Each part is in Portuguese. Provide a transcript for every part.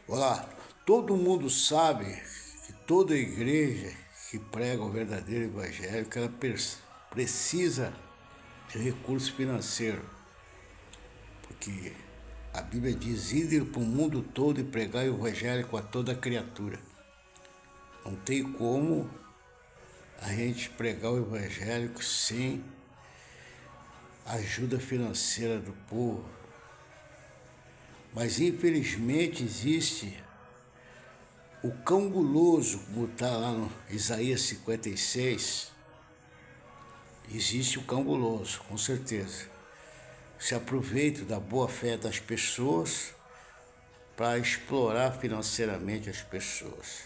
Olá, todo mundo sabe que toda igreja que prega o verdadeiro evangelho, ela precisa de recurso financeiro, porque a Bíblia diz: ide para o mundo todo e pregar o evangelho a toda criatura. Não tem como a gente pregar o evangelho sem ajuda financeira do povo. Mas infelizmente existe o cão guloso, como está lá no Isaías 56, existe o cão guloso, com certeza. Se aproveita da boa fé das pessoas para explorar financeiramente as pessoas.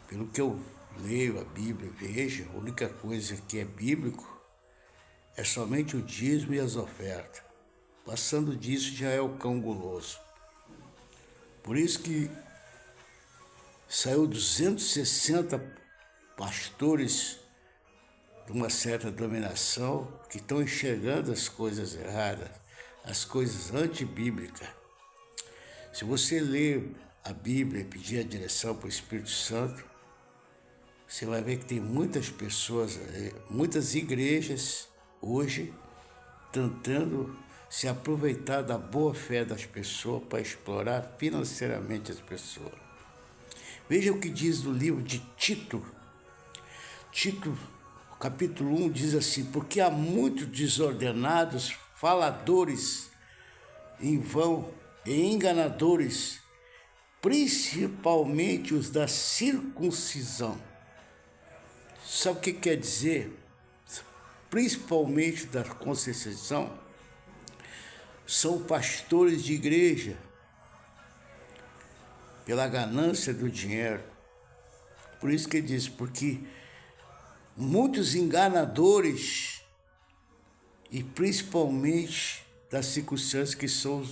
Pelo que eu leio a Bíblia, vejo, a única coisa que é bíblico é somente o dízimo e as ofertas. Passando disso já é o cão guloso. Por isso que saiu 260 pastores de uma certa dominação que estão enxergando as coisas erradas, as coisas antibíblicas. Se você ler a Bíblia e pedir a direção para o Espírito Santo, você vai ver que tem muitas pessoas, muitas igrejas hoje tentando se aproveitar da boa fé das pessoas para explorar financeiramente as pessoas. Veja o que diz no livro de Tito. Tito, capítulo 1, diz assim: porque há muitos desordenados, faladores em vão e enganadores, principalmente os da circuncisão. Sabe o que quer dizer? Principalmente da circuncisão, são pastores de igreja, pela ganância do dinheiro. Por isso que ele diz: porque muitos enganadores, e principalmente das circunstâncias, que são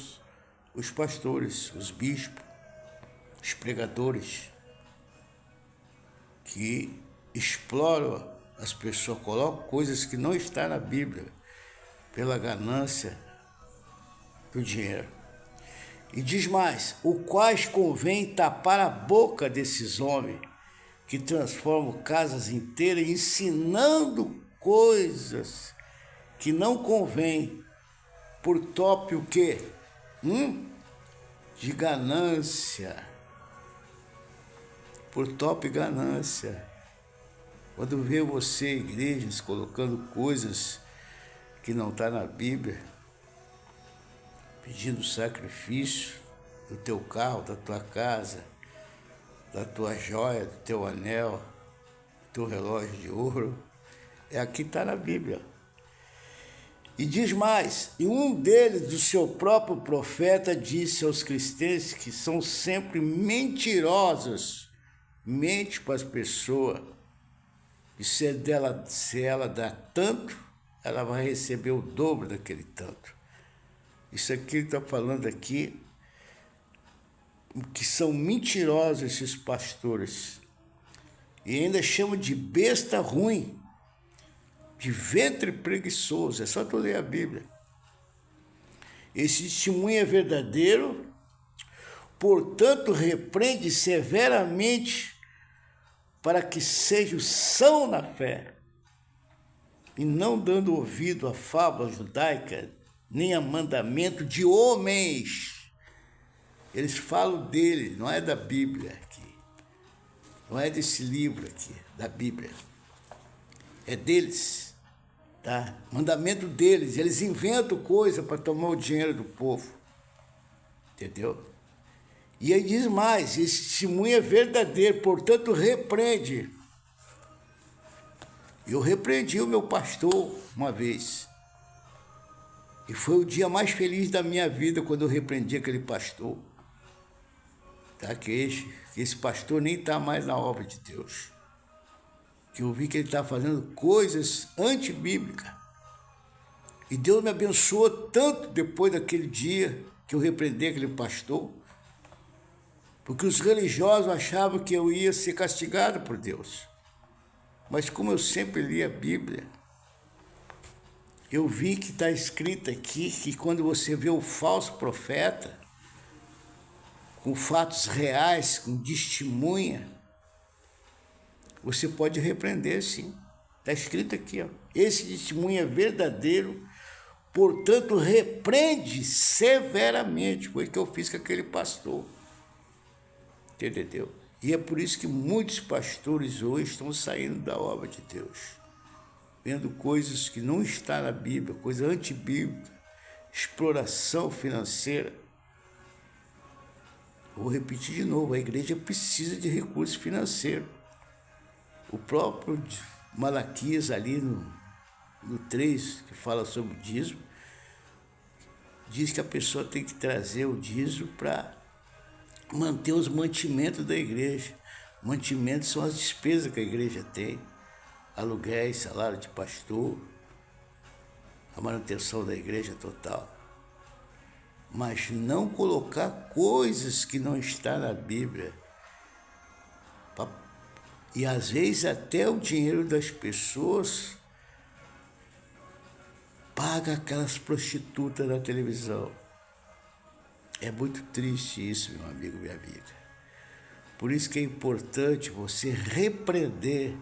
os pastores, os bispos, os pregadores, que exploram as pessoas, colocam coisas que não estão na Bíblia, pela ganância do dinheiro. E diz mais: o quais convém tapar a boca desses homens que transformam casas inteiras ensinando coisas que não convém, por top o quê? De ganância. Por top ganância. Quando vê você, igrejas, colocando coisas que não estão na Bíblia, pedindo sacrifício do teu carro, da tua casa, da tua joia, do teu anel, do teu relógio de ouro, aqui está na Bíblia. E diz mais: e um deles, do seu próprio profeta, disse aos cristãos que são sempre mentirosos, mente para as pessoas, e se ela dá tanto, ela vai receber o dobro daquele tanto. Isso aqui ele está falando aqui, que são mentirosos esses pastores. E ainda chama de besta ruim, de ventre preguiçoso. É só tu ler a Bíblia. Esse testemunho é verdadeiro, portanto repreende severamente, para que sejam são na fé, e não dando ouvido à fábula judaica, nem a mandamento de homens. Eles falam dele, não é da Bíblia aqui. Não é desse livro aqui, da Bíblia. É deles, tá? Mandamento deles. Eles inventam coisa para tomar o dinheiro do povo. Entendeu? E aí diz mais: esse testemunho é verdadeiro, portanto repreende. Eu repreendi o meu pastor uma vez. E foi o dia mais feliz da minha vida quando eu repreendi aquele pastor. Tá? Que esse pastor nem está mais na obra de Deus. Que eu vi que ele está fazendo coisas antibíblicas. E Deus me abençoou tanto depois daquele dia que eu repreendi aquele pastor. Porque os religiosos achavam que eu ia ser castigado por Deus. Mas como eu sempre li a Bíblia, eu vi que está escrito aqui que quando você vê o falso profeta, com fatos reais, com testemunha, você pode repreender, sim. Está escrito aqui, ó. Esse testemunho é verdadeiro, portanto, repreende severamente. Foi o que eu fiz com aquele pastor. Entendeu? E é por isso que muitos pastores hoje estão saindo da obra de Deus, vendo coisas que não estão na Bíblia, coisa antibíblica, exploração financeira. Vou repetir de novo, a igreja precisa de recurso financeiro. O próprio Malaquias ali no 3, que fala sobre o dízimo, diz que a pessoa tem que trazer o dízimo para manter os mantimentos da igreja. Mantimentos são as despesas que a igreja tem, aluguéis, salário de pastor, a manutenção da igreja total. Mas não colocar coisas que não estão na Bíblia. E às vezes até o dinheiro das pessoas paga aquelas prostitutas na televisão. É muito triste isso, meu amigo, minha amiga. Por isso que é importante você repreender.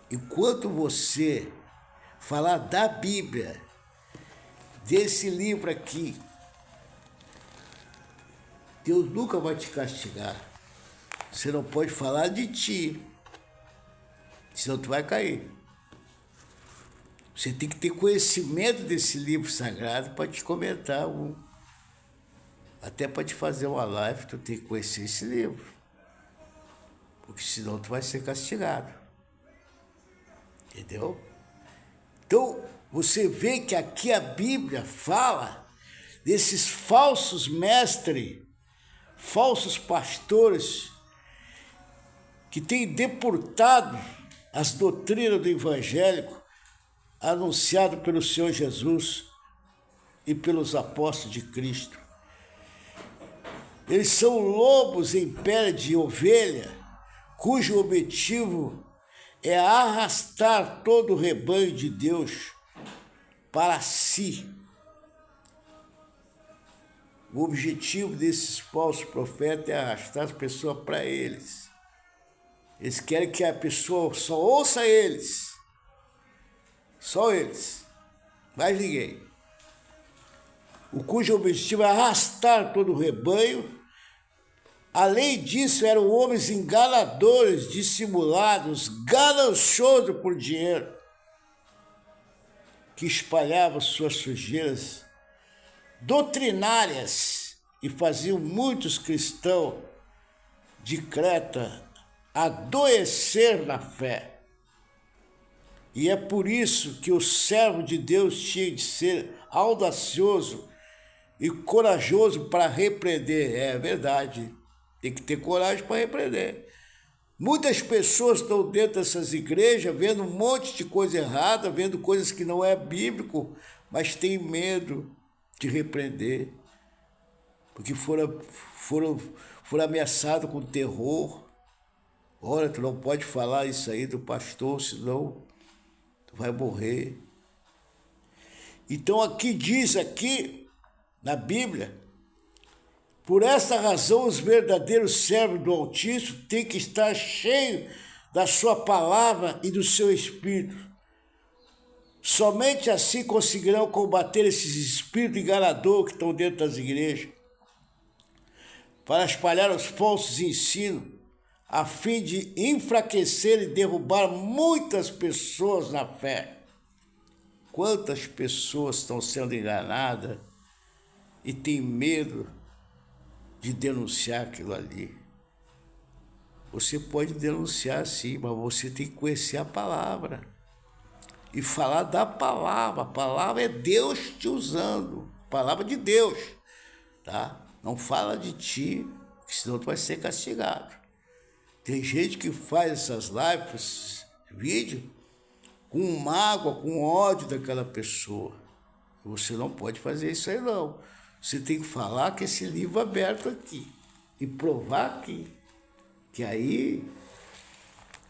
Enquanto você falar da Bíblia, desse livro aqui, Deus nunca vai te castigar. Você não pode falar de ti, senão tu vai cair. Você tem que ter conhecimento desse livro sagrado para te comentar até para te fazer uma live, tu tem que conhecer esse livro. Porque senão tu vai ser castigado. Entendeu? Então, você vê que aqui a Bíblia fala desses falsos mestres, falsos pastores, que têm deportado as doutrinas do evangélico anunciado pelo Senhor Jesus e pelos apóstolos de Cristo. Eles são lobos em pele de ovelha, cujo objetivo é arrastar todo o rebanho de Deus para si. O objetivo desses falsos profetas é arrastar as pessoas para eles. Eles querem que a pessoa só ouça eles. Só eles. Mais ninguém. O cujo objetivo é arrastar todo o rebanho. Além disso, eram homens enganadores, dissimulados, gananciosos por dinheiro, que espalhavam suas sujeiras doutrinárias e faziam muitos cristãos de Creta adoecer na fé. E é por isso que o servo de Deus tinha de ser audacioso e corajoso para repreender. É verdade, tem que ter coragem para repreender. Muitas pessoas estão dentro dessas igrejas vendo um monte de coisa errada, vendo coisas que não é bíblico, mas tem medo de repreender, porque foram ameaçados com terror. Olha, tu não pode falar isso aí do pastor, senão tu vai morrer. Então aqui diz, aqui na Bíblia, por essa razão os verdadeiros servos do Altíssimo têm que estar cheios da sua palavra e do seu espírito. Somente assim conseguirão combater esses espíritos enganadores que estão dentro das igrejas, para espalhar os falsos ensinos, a fim de enfraquecer e derrubar muitas pessoas na fé. Quantas pessoas estão sendo enganadas e têm medo de denunciar aquilo ali? Você pode denunciar sim, mas você tem que conhecer a palavra e falar da palavra. A palavra é Deus te usando, a palavra de Deus, tá? Não fala de ti, senão tu vai ser castigado. Tem gente que faz essas lives, esses vídeos, com mágoa, com ódio daquela pessoa. Você não pode fazer isso aí, não. Você tem que falar que esse livro aberto aqui e provar que aí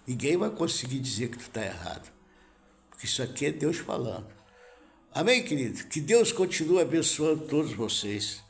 ninguém vai conseguir dizer que tu está errado. Porque isso aqui é Deus falando. Amém, querido? Que Deus continue abençoando todos vocês.